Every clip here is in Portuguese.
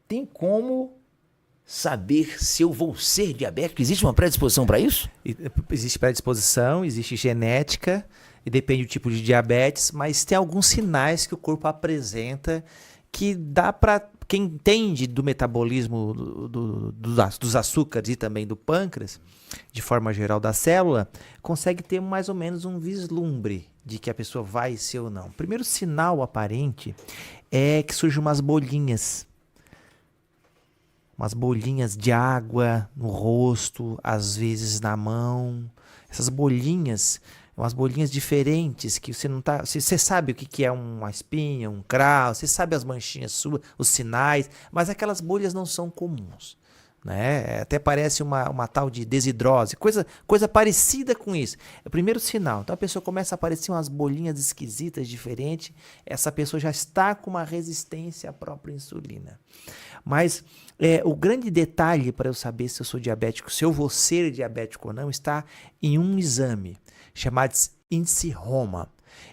Tem como saber se eu vou ser diabético? Existe uma predisposição para isso? Existe predisposição, existe genética, e depende do tipo de diabetes, mas tem alguns sinais que o corpo apresenta que dá para quem entende do metabolismo dos açúcares e também do pâncreas, de forma geral da célula, consegue ter mais ou menos um vislumbre de que a pessoa vai ser ou não. O primeiro sinal aparente é que surgem umas bolinhas de água no rosto, às vezes na mão. Essas bolinhas, umas bolinhas diferentes que você não tá, você sabe o que é uma espinha, um cravo, você sabe as manchinhas suas, os sinais, mas aquelas bolhas não são comuns, né? Até parece uma tal de desidrose, coisa parecida com isso. É o primeiro sinal. Então a pessoa começa a aparecer umas bolinhas esquisitas, diferentes. Essa pessoa já está com uma resistência à própria insulina. Mas o grande detalhe para eu saber se eu sou diabético, se eu vou ser diabético ou não, está em um exame chamado índice Roma.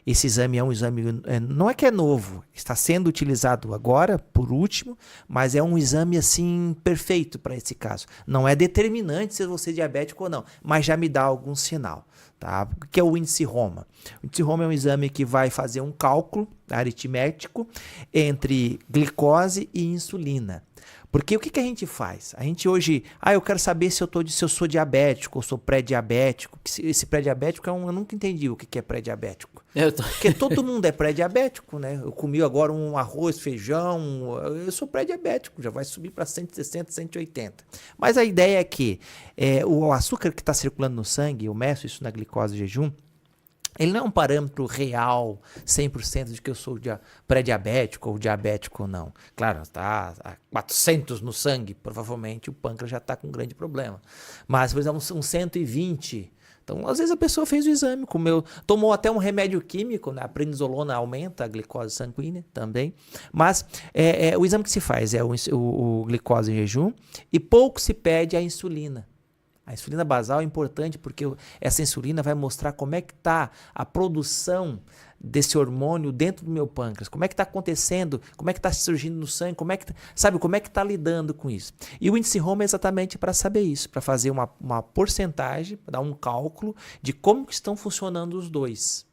Esse exame é um exame, não é que é novo, está sendo utilizado agora, por último, mas é um exame assim perfeito para esse caso. Não é determinante se eu vou ser diabético ou não, mas já me dá algum sinal. Tá? O que é o índice Roma? O índice Roma é um exame que vai fazer um cálculo aritmético entre glicose e insulina. Porque o que a gente faz? A gente hoje, eu quero saber se eu sou diabético ou sou pré-diabético. Esse pré-diabético eu nunca entendi o que é pré-diabético. Porque todo mundo é pré-diabético, né? Eu comi agora um arroz, feijão, eu sou pré-diabético, já vai subir para 160, 180. Mas a ideia é que o açúcar que está circulando no sangue, eu meço isso na glicose jejum, ele não é um parâmetro real, 100% de que eu sou pré-diabético ou diabético ou não. Claro, está a 400 no sangue, provavelmente o pâncreas já está com um grande problema. Mas, por exemplo, uns 120. Então, às vezes a pessoa fez o exame, tomou até um remédio químico, né? A prednisolona aumenta a glicose sanguínea também. Mas o exame que se faz é o glicose em jejum e pouco se pede a insulina. A insulina basal é importante porque essa insulina vai mostrar como é que está a produção desse hormônio dentro do meu pâncreas, como é que está acontecendo, como é que está surgindo no sangue, como é que está lidando com isso. E o índice Roma é exatamente para saber isso, para fazer uma porcentagem, para dar um cálculo de como que estão funcionando os dois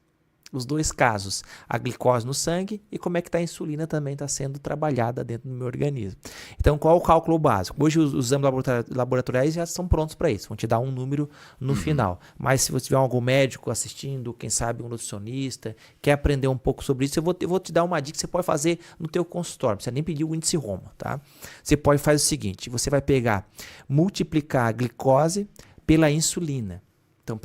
casos, a glicose no sangue e como é que a insulina também está sendo trabalhada dentro do meu organismo. Então, qual é o cálculo básico? Hoje os exames laboratoriais já são prontos para isso, vão te dar um número no final. Mas se você tiver algum médico assistindo, quem sabe um nutricionista, quer aprender um pouco sobre isso, eu vou te dar uma dica que você pode fazer no teu consultório, não precisa nem pedir o índice Roma, tá? Você pode fazer o seguinte, você vai multiplicar a glicose pela insulina. Então,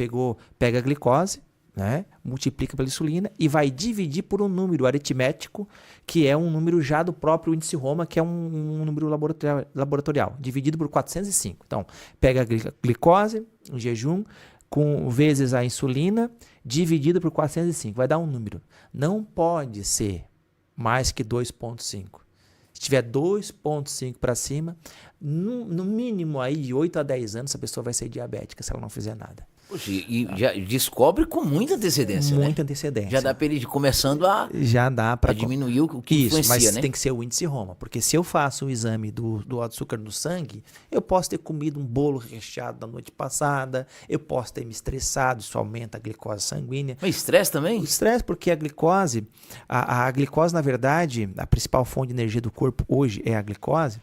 pega a glicose, né? Multiplica pela insulina e vai dividir por um número aritmético, que é um número já do próprio índice Roma, que é um número laboratorial, dividido por 405. Então, pega a glicose em jejum, vezes a insulina, dividido por 405. Vai dar um número. Não pode ser mais que 2,5. Se tiver 2,5 para cima, no mínimo aí de 8 a 10 anos, a pessoa vai ser diabética se ela não fizer nada. Poxa, e já descobre com muita antecedência, Muita antecedência. Já dá para ele ir começando a diminuir o que isso, influencia, mas tem que ser o índice Roma, porque se eu faço o exame do açúcar no sangue, eu posso ter comido um bolo recheado da noite passada, eu posso ter me estressado, isso aumenta a glicose sanguínea. Mas estresse também? O estresse, porque a glicose, a glicose, na verdade, a principal fonte de energia do corpo hoje é a glicose.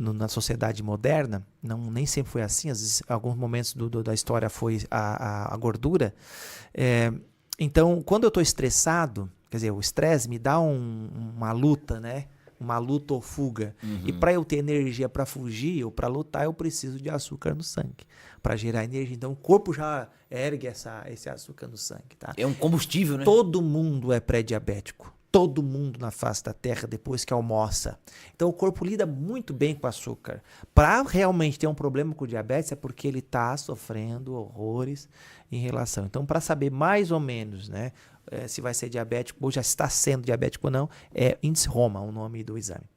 Na sociedade moderna, nem sempre foi assim, às vezes, em alguns momentos da história foi a gordura. Então, quando eu estou estressado, quer dizer, o estresse me dá uma luta, né? Uma luta ou fuga. E para eu ter energia para fugir ou para lutar, eu preciso de açúcar no sangue, para gerar energia. Então, o corpo já ergue esse açúcar no sangue. Tá? É um combustível, né? Todo mundo é pré-diabético. Todo mundo na face da terra depois que almoça. Então o corpo lida muito bem com o açúcar. Para realmente ter um problema com o diabetes é porque ele está sofrendo horrores em relação. Então, para saber mais ou menos, né, se vai ser diabético ou já está sendo diabético ou não, é índice Roma, o nome do exame.